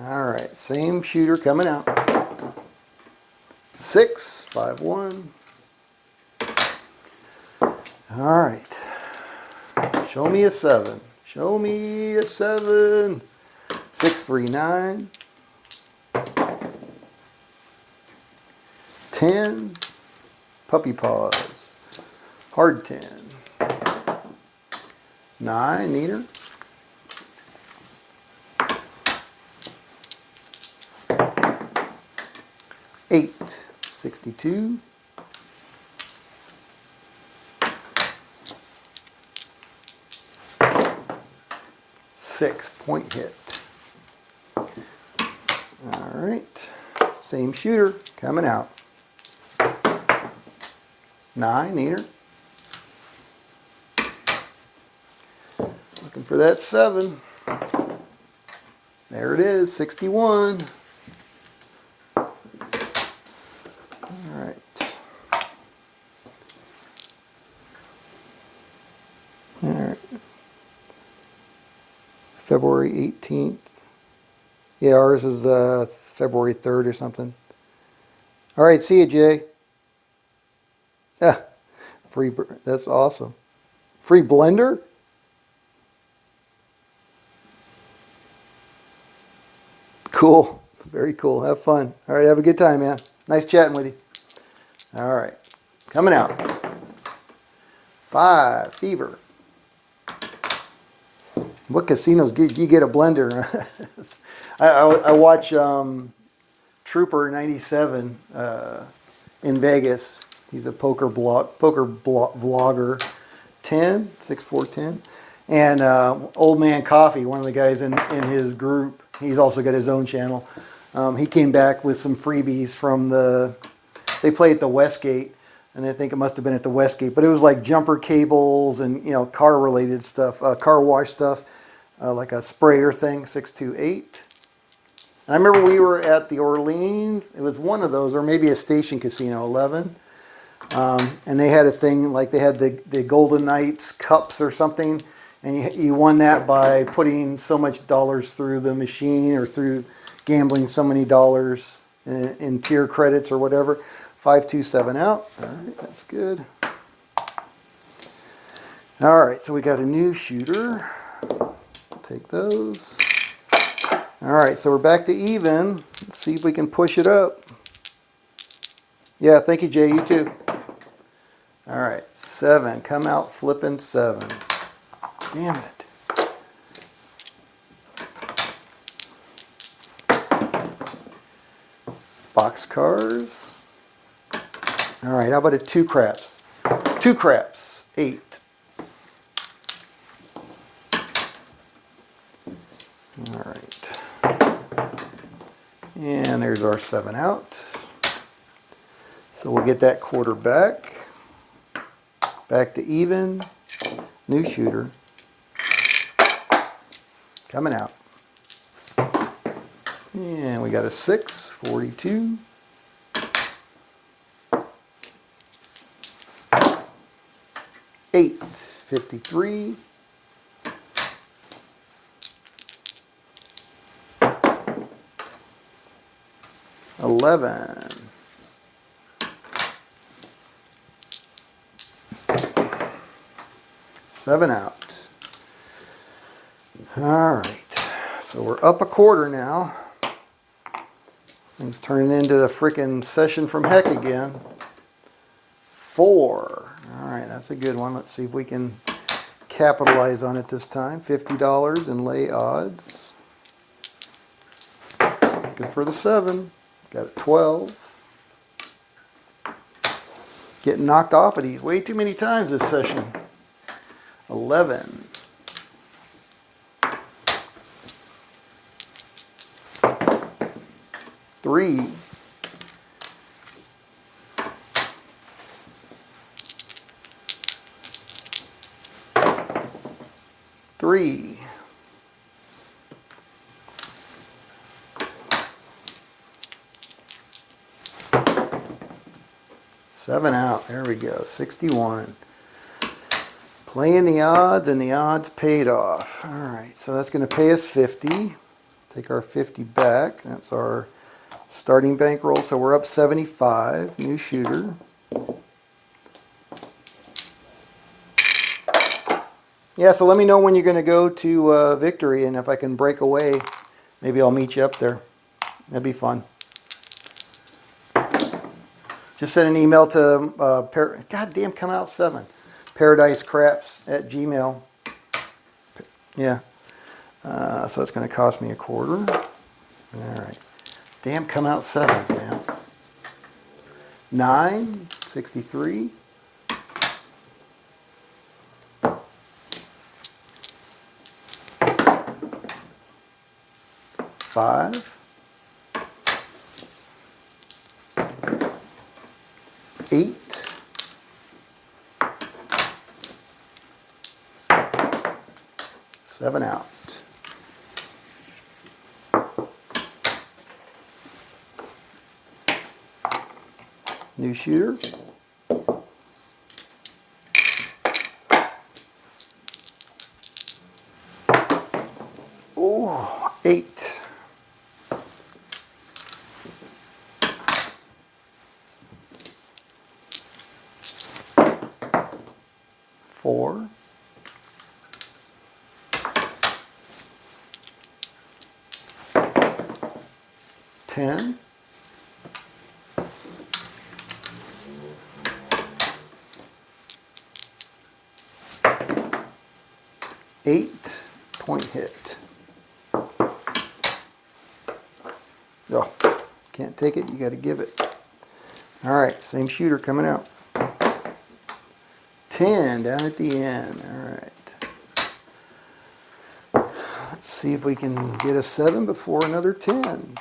All right, same shooter coming out. 6. 5, 1. All right. Show me a 7. Show me a 7. 6, 3, 9. 10. Puppy paws. Hard 10. 9. Neater. 8. 62. 6. Point hit. All right. Same shooter coming out. 9, neater. Looking for that 7. There it is, 61. All right. All right. February 18th. Yeah, ours is February 3rd or something. All right, see you, Jay. Ah, that's awesome. Free blender? Cool. Very cool. Have fun. All right, have a good time, man. Nice chatting with you. All right. Coming out. 5, Fever. What casinos you get a blender? I watch Trooper 97 in Vegas. He's a poker vlogger. 6'4", 10. And Old Man Coffee, one of the guys in his group, he's also got his own channel. He came back with some freebies from they play at the Westgate, and I think it must have been at the Westgate, but it was like jumper cables and, you know, car related stuff, car wash stuff, like a sprayer thing, 628. And I remember we were at the Orleans, it was one of those, or maybe a station casino, 11. And they had a thing, like they had the Golden Knights cups or something, and you won that by putting so much dollars through the machine or through gambling so many dollars in tier credits or whatever. 527 out. All right, that's good. All right, so we got a new shooter. Take those. All right, so we're back to even. Let's see if we can push it up. Yeah, thank you, Jay. You too. All right, 7. Come out flipping 7. Damn it. Boxcars. All right, how about a 2 craps? 2 craps. 8. All right. And there's our 7 out. So we'll get that quarter back. Back to even. New shooter. Coming out. And we got a 6, 42. Eight, 53. $11. $7 out. All right, so we're up a quarter now. This thing's turning into the freaking session from heck again. 4. All right, that's a good one. Let's see if we can capitalize on it this time. $50 in lay odds. Looking for the 7. Got a 12. Getting knocked off of these way too many times this session. 11. 3. 3. 7 out. There we go. 61. Playing the odds, and the odds paid off. All right, so that's going to pay us 50. Take our 50 back. That's our starting bankroll. So we're up 75. New shooter. Yeah, so let me know when you're going to go to Victory, and if I can break away, maybe I'll meet you up there. That'd be fun. Just send an email to goddamn come out 7. paradisecraps@gmail. Yeah. So it's going to cost me a quarter. All right. Damn come out 7s, man. 9, 63. 5. 8. Seven out. New shooter. Oh, 8. 4. 10. 8 point hit. Oh, can't take it, you got to give it. All right, same shooter coming out. 10 down at the end. All right. Let's see if we can get a 7 before another 10.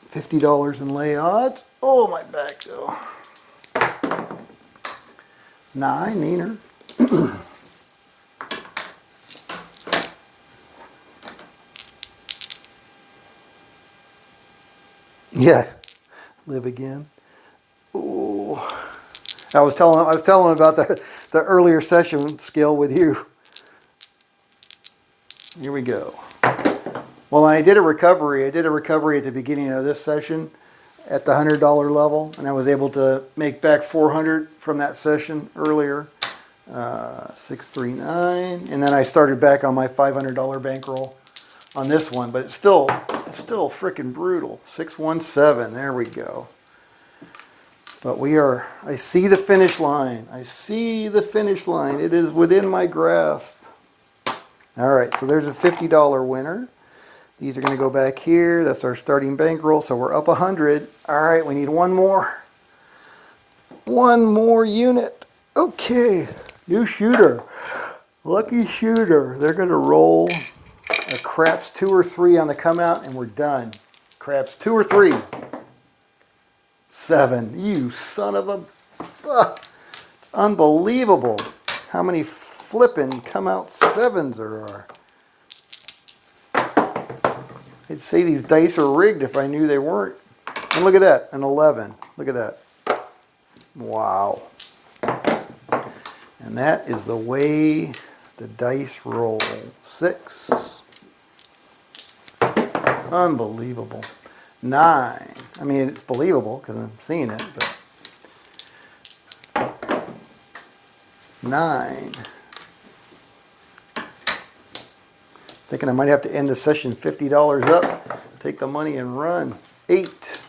$50 in lay odds. Oh, my back though. 9, neener. Yeah, live again. Ooh. I was telling him about the earlier session skill with you. Here we go. Well, I did a recovery. I did a recovery at the beginning of this session at the $100 level, and I was able to make back 400 from that session earlier. 639, and then I started back on my $500 bankroll on this one, but it's still freaking brutal. 617. There we go. But I see the finish line. I see the finish line. It is within my grasp. All right, so there's a $50 winner. These are going to go back here. That's our starting bankroll, so we're up 100. All right, we need one more. One more unit. Okay, new shooter. Lucky shooter. They're going to roll a craps 2 or 3 on the come out, and we're done. Craps 2 or 3. 7. You son of a... It's unbelievable how many flippin' come out 7s there are. I'd say these dice are rigged if I knew they weren't. And look at that, an 11. Look at that. Wow. And that is the way the dice roll. 6. Unbelievable. 9. I mean, it's believable because I'm seeing it, but 9. Thinking I might have to end the session $50 up, take the money and run. 8.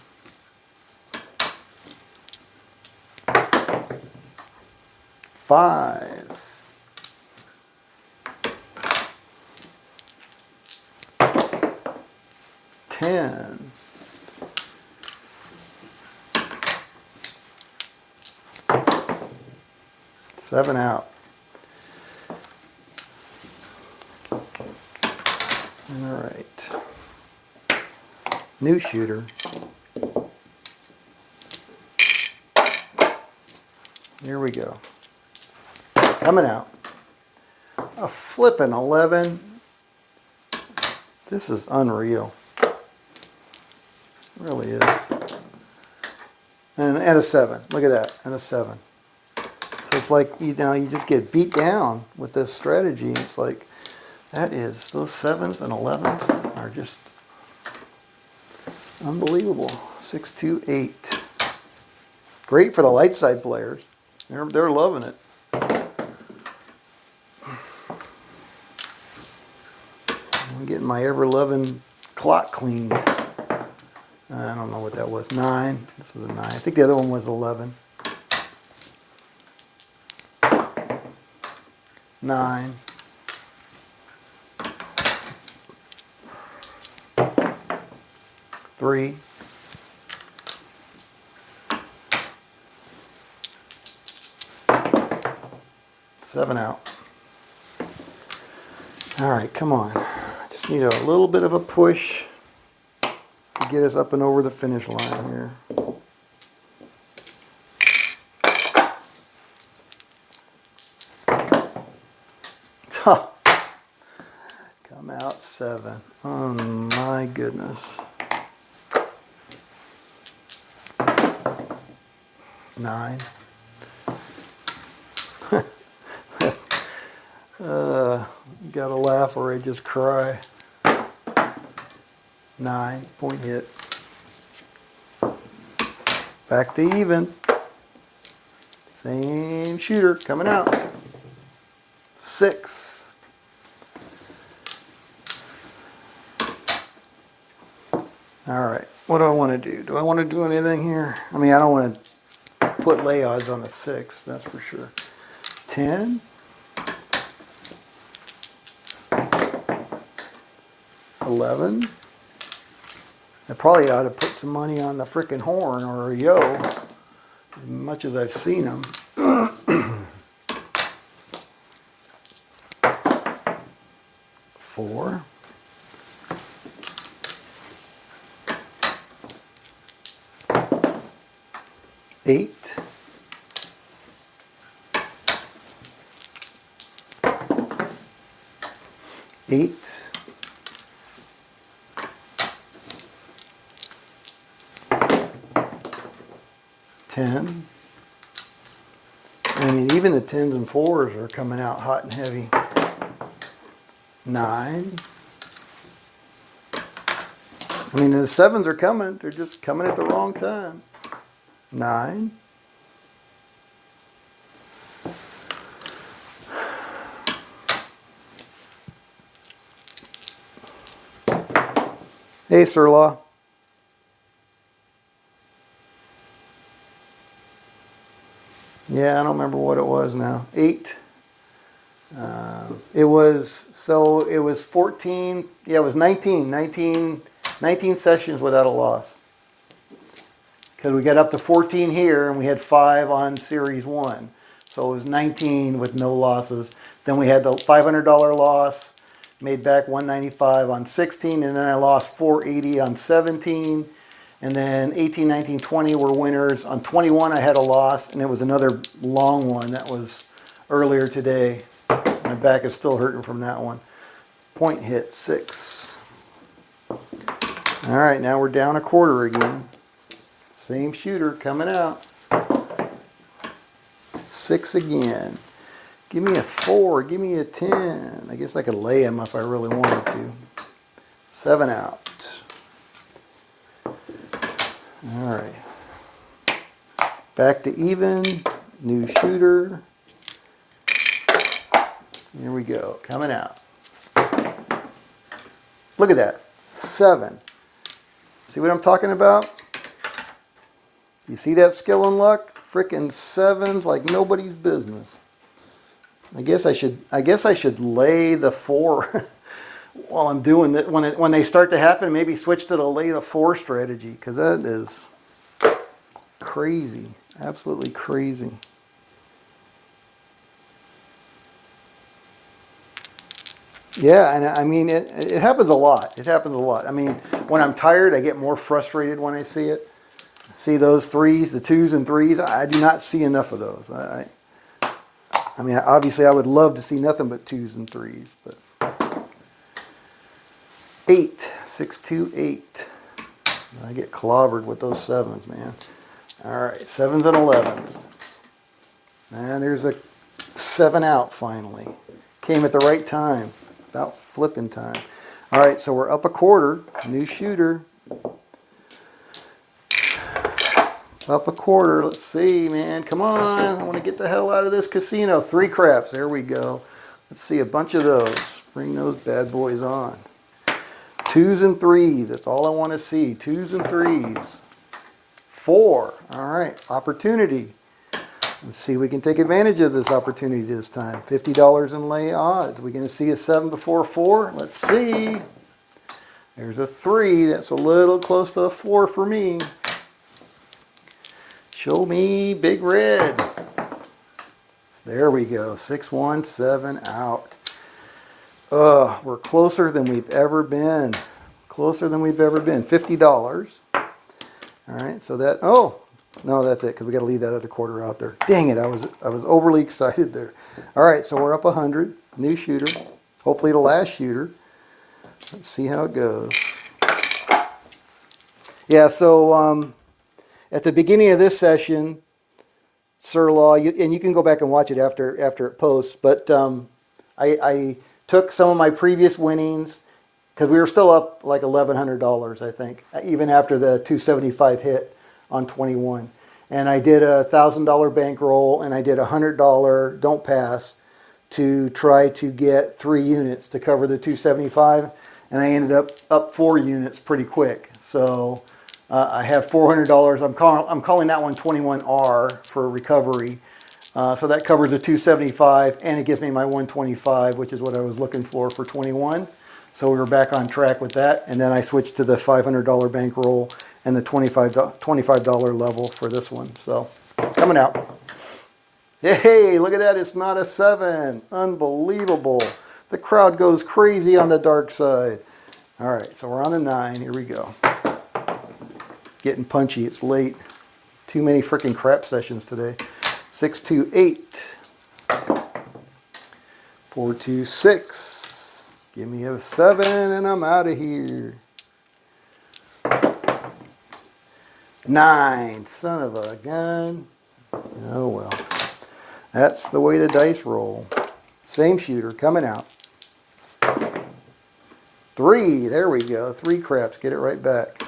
5. 10. 7 out. All right. New shooter. Here we go. Coming out. A flippin' 11. This is unreal. It really is. And a 7. Look at that. And a 7. So it's like, you know, you just get beat down with this strategy. It's like, that is, those 7s and 11s are just unbelievable. 6, 2, 8. Great for the light side players. They're loving it. I'm getting my ever-loving clock cleaned. I don't know what that was. 9. This was a 9. I think the other one was 11. 9. 3. 7 out. All right, come on. I just need a little bit of a push to get us up and over the finish line here. I'm out 7. Oh my goodness. 9. Gotta laugh or I just cry. 9. Point hit. Back to even. Same shooter coming out. 6. All right. What do I want to do? Do I want to do anything here? I mean, I don't want to put lay odds on a 6, that's for sure. 10. 11. I probably ought to put some money on the frickin' horn or a yo, as much as I've seen them. 4. 8. 8. 10. I mean, even the 10s and 4s are coming out hot and heavy. 9. I mean, the 7s are coming. They're just coming at the wrong time. 9. Hey, Sir Law. Yeah, I don't remember what it was now. 8. It was 14. Yeah, it was 19 sessions without a loss. Because we got up to 14 here and we had 5 on Series 1. So it was 19 with no losses. Then we had the $500 loss, made back $195 on 16, and then I lost $480 on 17. And then 18, 19, 20 were winners. On 21 I had a loss, and it was another long one. That was earlier today. My back is still hurting from that one. Point hit 6. All right, now we're down a quarter again. Same shooter coming out. 6 again. Give me a 4. Give me a 10. I guess I could lay him if I really wanted to. 7 out. All right. Back to even. New shooter. Here we go. Coming out. Look at that. 7. See what I'm talking about? You see that skill and luck? Frickin' 7s like nobody's business. I guess I should lay the 4 while I'm doing that. When they start to happen, maybe switch to the lay the 4 strategy, because that is crazy, absolutely crazy. Yeah, and I mean it happens a lot. It happens a lot. I mean, when I'm tired, I get more frustrated when I see it. See those 3s, the 2s and 3s. I do not see enough of those. I mean, obviously, I would love to see nothing but 2s and 3s, but 8, 6, 2, 8. I get clobbered with those 7s, man. All right, 7s and 11s. And there's a 7 out finally. Came at the right time, about flipping time. All right, so we're up a quarter. New shooter. Up a quarter. Let's see, man. Come on. I want to get the hell out of this casino. 3 craps. There we go. Let's see a bunch of those. Bring those bad boys on. 2s and 3s. That's all I want to see. 2s and 3s. 4. All right. Opportunity. Let's see if we can take advantage of this opportunity this time. $50 in lay odds. We're going to see a 7 before 4. Let's see. There's a 3. That's a little close to a 4 for me. Show me big red. So there we go. 6, 1, 7 out. We're closer than we've ever been. Closer than we've ever been. $50. All right, so that, oh, no, that's it, because we got to leave that other quarter out there. Dang it, I was overly excited there. All right, so we're up 100. New shooter. Hopefully the last shooter. Let's see how it goes. Yeah, so at the beginning of this session, Sir Law, and you can go back and watch it after it posts, but I took some of my previous winnings, because we were still up like $1,100, I think, even after the 275 hit on 21. And I did a $1,000 bankroll, and I did a $100 don't pass to try to get 3 units to cover the 275, and I ended up 4 units pretty quick. So I have $400. I'm calling that one 21R for recovery. So that covers the 275, and it gives me my 125, which is what I was looking for 21. So we were back on track with that, and then I switched to the $500 bankroll and the $25 level for this one. So coming out. Hey, look at that, it's not a 7. Unbelievable. The crowd goes crazy on the dark side. All right, so we're on the 9. Here we go. Getting punchy, it's late. Too many freaking crap sessions today. 6, 2, 8. 4, 2, 6. Give me a 7 and I'm out of here. 9, son of a gun. Oh well. That's the way the dice roll. Same shooter coming out. 3, there we go. 3 craps, get it right back.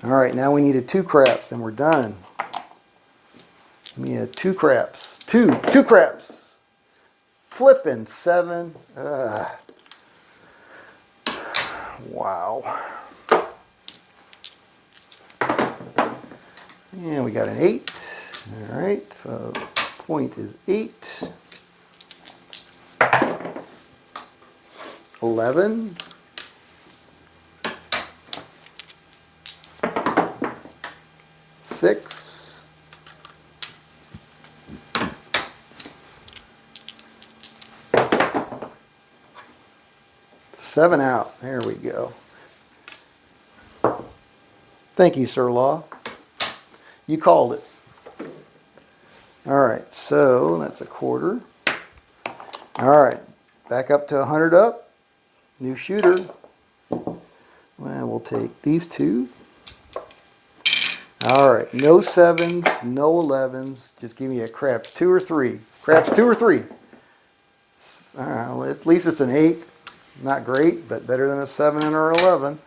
All right, now we needed 2 craps and we're done. Give me a 2 craps. 2 craps. Flipping 7. Wow. And we got an 8. All right, so point is 8. 11. 6. 7 out. There we go. Thank you, Sir Law. You called it. All right, so that's a quarter. All right, back up to 100 up. New shooter. And we'll take these 2. All right, no 7s, no 11s. Just give me a craps 2 or 3. Craps 2 or 3. Well, at least it's an 8. Not great, but better than a 7 or 11.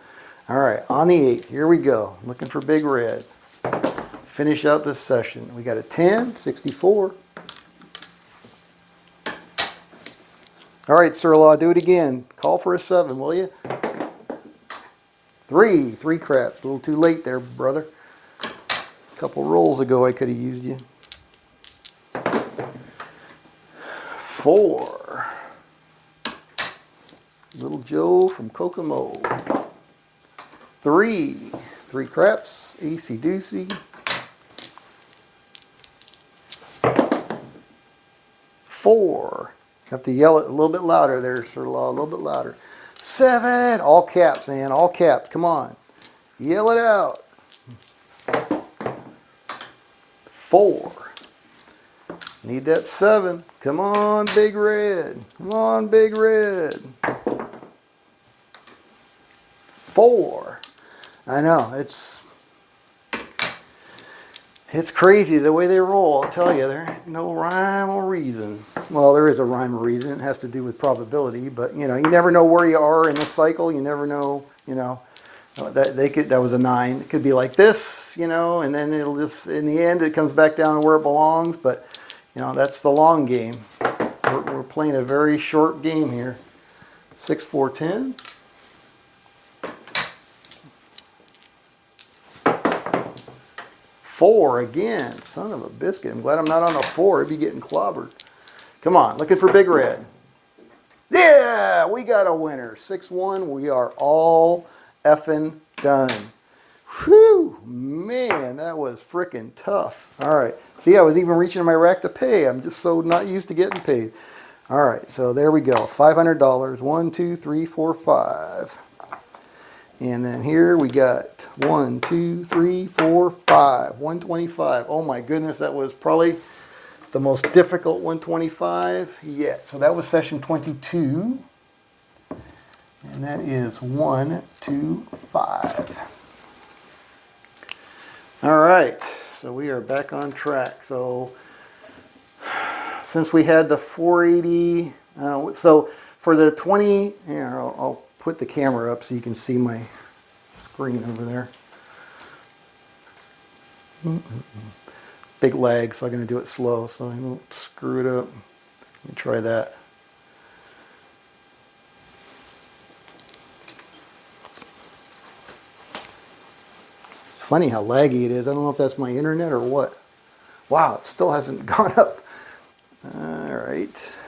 All right, on the 8, here we go. Looking for big red. Finish out this session. We got a 10, 64. All right, Sir Law, do it again. Call for a 7, will you? 3 craps. A little too late there, brother. A couple rolls ago I could have used you. 4. Little Joe from Kokomo. 3 craps. Easy doozy. 4. Have to yell it a little bit louder there, Sir Law, a little bit louder. 7. All caps, man. All caps. Come on. Yell it out. 4. Need that 7. Come on, big red. Come on, big red. 4. I know, it's crazy the way they roll. I'll tell you, there ain't no rhyme or reason. Well, there is a rhyme or reason. It has to do with probability, but you know, you never know where you are in this cycle. You never know, you know, that was a 9. It could be like this, you know, and then it'll just, in the end, it comes back down to where it belongs. But you know, that's the long game. We're playing a very short game here. 6, 4, 10. 4 again. Son of a biscuit. I'm glad I'm not on a 4. I'd be getting clobbered. Come on, looking for big red. Yeah, we got a winner. 6-1. We are all effing done. Whew, man, that was freaking tough. All right. See, I was even reaching in my rack to pay. I'm just so not used to getting paid. All right, so there we go. $500. 1, 2, 3, 4, 5. And then here we got 1, 2, 3, 4, 5. 125. Oh my goodness, that was probably the most difficult 125 yet. So that was session 22. And that is 1, 2, 5. All right, so we are back on track. So since we had the 480, so for the 20, here, I'll put the camera up so you can see my screen over there. Big lag, so I'm going to do it slow so I don't screw it up. Let me try that. It's funny how laggy it is. I don't know if that's my internet or what. Wow, it still hasn't gone up. All right.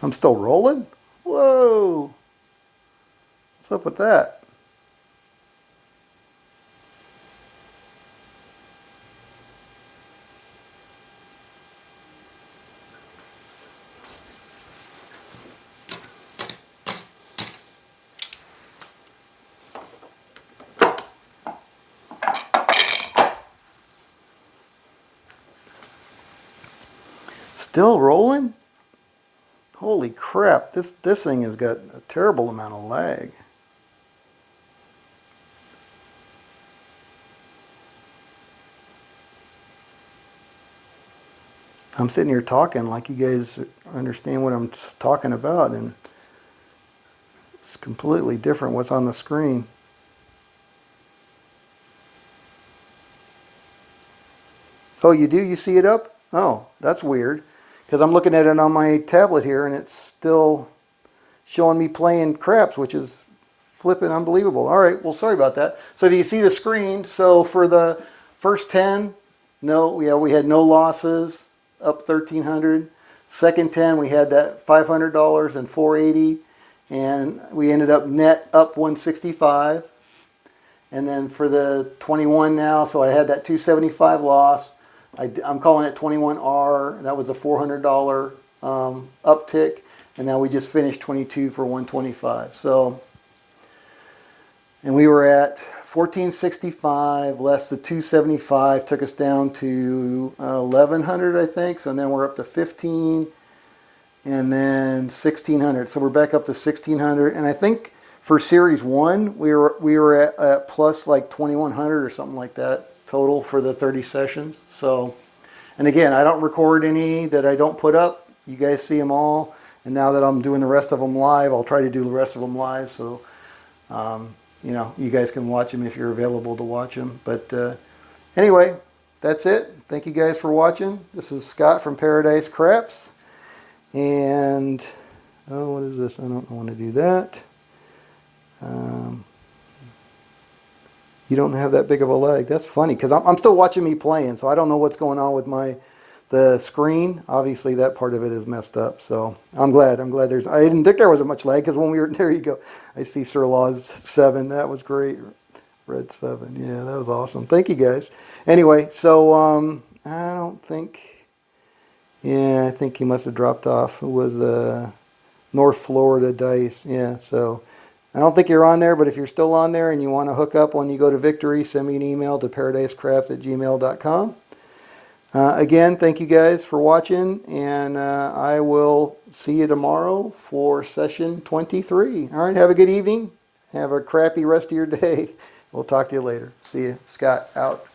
I'm still rolling? Whoa. What's up with that? Still rolling? Holy crap, this thing has got a terrible amount of lag. I'm sitting here talking like you guys understand what I'm talking about, and it's completely different what's on the screen. Oh, you do? You see it up? Oh, that's weird. Because I'm looking at it on my tablet here, and it's still showing me playing craps, which is flipping unbelievable. All right, well, sorry about that. So if you see the screen, so for the first 10, no, yeah, we had no losses, up 1,300. Second 10, we had that $500 and 480, and we ended up net up 165. And then for the 21 now, so I had that 275 loss. I'm calling it 21R. That was a $400 uptick. And now we just finished 22 for 125. So, and we were at 1465 less the 275 took us down to 1100, I think. So then we're up to 15 and then 1600. So we're back up to 1600. And I think for series 1, we were at plus like 2100 or something like that total for the 30 sessions. So, and again, I don't record any that I don't put up. You guys see them all. And now that I'm doing the rest of them live, I'll try to do the rest of them live. So, you know, you guys can watch them if you're available to watch them. But anyway, that's it. Thank you guys for watching. This is Scott from Paradise Craps. And, oh, what is this? I don't want to do that. You don't have that big of a lag. That's funny because I'm still watching me playing, so I don't know what's going on with the screen. Obviously, that part of it is messed up. So I'm glad. I didn't think there was much lag because when we were there, you go. I see Sir Law's 7. That was great. Red 7. Yeah, that was awesome. Thank you guys. Anyway, so I don't think. Yeah, I think he must have dropped off. It was North Florida Dice. Yeah, so. I don't think you're on there, but if you're still on there and you want to hook up when you go to Victory, send me an email to paradisecraps@gmail.com. Again, thank you guys for watching, and I will see you tomorrow for session 23. All right, have a good evening. Have a crappy rest of your day. We'll talk to you later. See you. Scott, out.